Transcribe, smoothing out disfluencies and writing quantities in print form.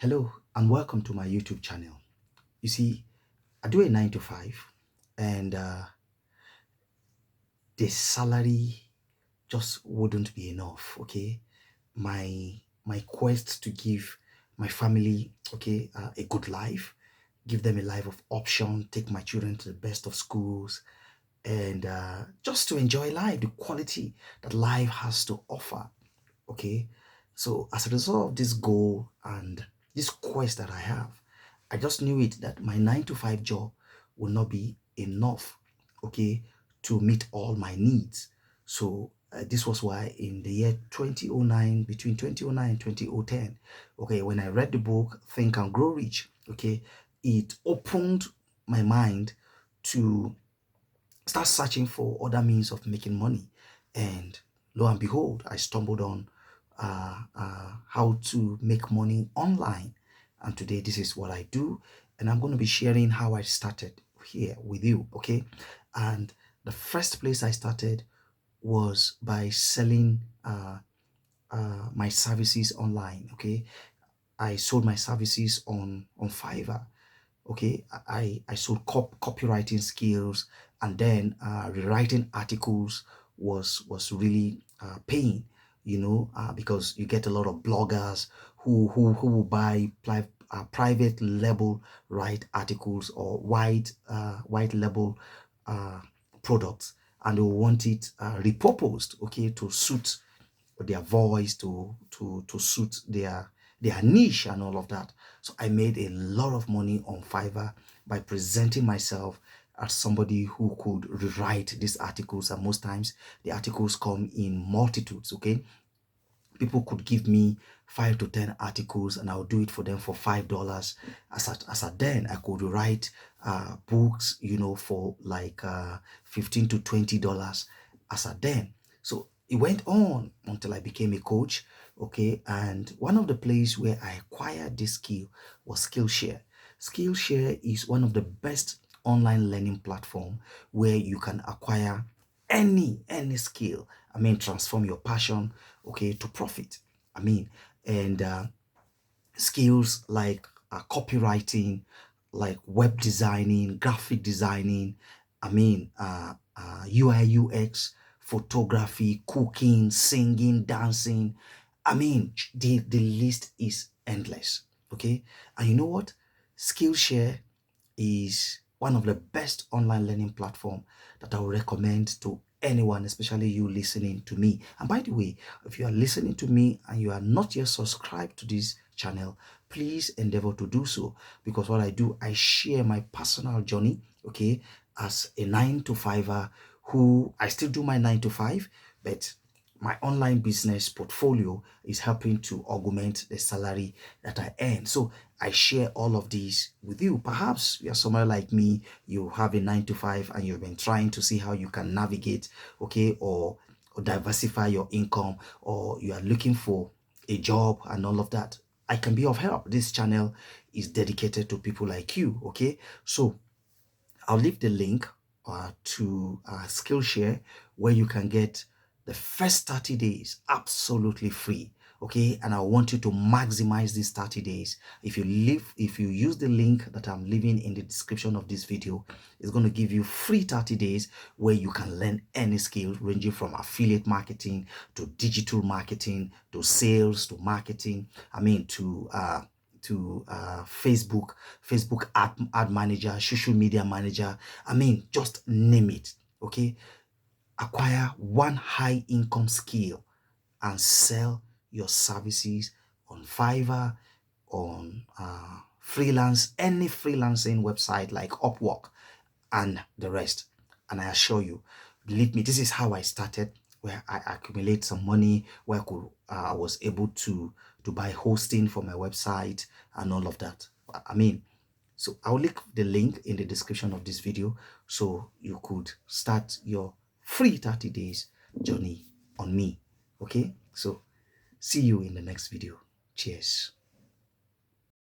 Hello and welcome to my YouTube channel. You see, I do a 9 to 5 and the salary just wouldn't be enough, okay? My quest to give my family, okay, a good life, give them a life of option, take my children to the best of schools, and just to enjoy life, the quality that life has to offer, okay? So as a result of this goal and this quest that I have, I just knew it that my 9 to 5 job will not be enough, okay, to meet all my needs. So this was why in the year 2009, between 2009 and 2010, okay, when I read the book Think and Grow Rich, okay, it opened my mind to start searching for other means of making money. And lo and behold, I stumbled on how to make money online. And today, this is what I do. And I'm going to be sharing how I started here with you. Okay. And the first place I started was by selling my services online. Okay. I sold my services on Fiverr. Okay, I sold copywriting skills, and then rewriting articles was really paying, because you get a lot of bloggers who will buy private label write articles or white label uh, products, and they will want it repurposed, okay, to suit their voice, to suit their niche and all of that. So I made a lot of money on Fiverr by presenting myself as somebody who could rewrite these articles, and most times the articles come in multitudes. Okay, people could give me 5 to 10 articles and I'll do it for them for $5. As at then I could write books, for like $15 to $20 as at then. So it went on until I became a coach. Okay, and one of the places where I acquired this skill was Skillshare. Skillshare is one of the best online learning platform where you can acquire any skill. I mean, transform your passion, okay, to profit. I mean, and skills like copywriting, like web designing, graphic designing, I mean, UI, UX, photography, cooking, singing, dancing. I mean, the list is endless. Okay. And you know what? Skillshare is one of the best online learning platform that I would recommend to anyone, especially you listening to me. And by the way, if you are listening to me and you are not yet subscribed to this channel, please endeavor to do so, because what I do, I share my personal journey, okay, as a 9 to 5er who I still do my 9 to 5, but my online business portfolio is helping to augment the salary that I earn. So I share all of these with you. Perhaps you're somewhere like me, you have a 9 to 5 and you've been trying to see how you can navigate, okay, or diversify your income, or you are looking for a job and all of that. I can be of help. This channel is dedicated to people like you, okay? So I'll leave the link to Skillshare, where you can get the first 30 days absolutely free. Okay, and I want you to maximize these 30 days. If you use the link that I'm leaving in the description of this video, it's going to give you free 30 days where you can learn any skill ranging from affiliate marketing to digital marketing to sales to marketing. I mean, to Facebook ad manager, social media manager. I mean, just name it. Okay, acquire one high income skill and sell your services on Fiverr, on freelance, any freelancing website like Upwork and the rest. And I assure you, believe me, this is how I started, where I accumulate some money, where I was able to buy hosting for my website and all of that. I mean, so I'll link the link in the description of this video so you could start your free 30 days journey on me. Okay, so see you in the next video. Cheers.